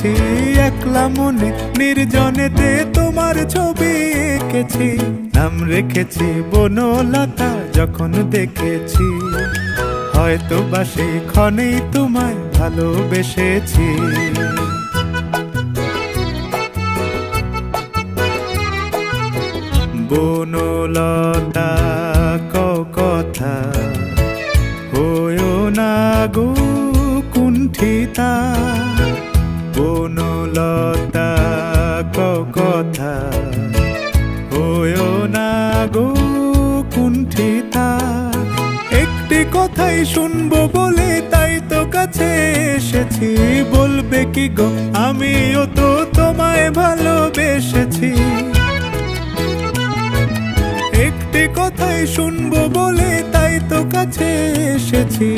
এসেছি একলা মনে নির্জনেতে তোমার ছবি এঁকেছি, নাম রেখেছি বনলতা যখন দেখেছি, হয়তো বা সেই ক্ষণেই তোমায় ভালোবেসেছি। বনলতা কথা হয়ো না গো কুণ্ঠিতা, বনলতা কথা হয়ো না গো কুণ্ঠিতা। একটি কথাই শুনবো বলে তাই তো কাছে এসেছি, বলবে কি গো আমিও তো তোমায় ভালোবেসেছি। একটি কথাই শুনবো বলে তাই তো কাছে এসেছি।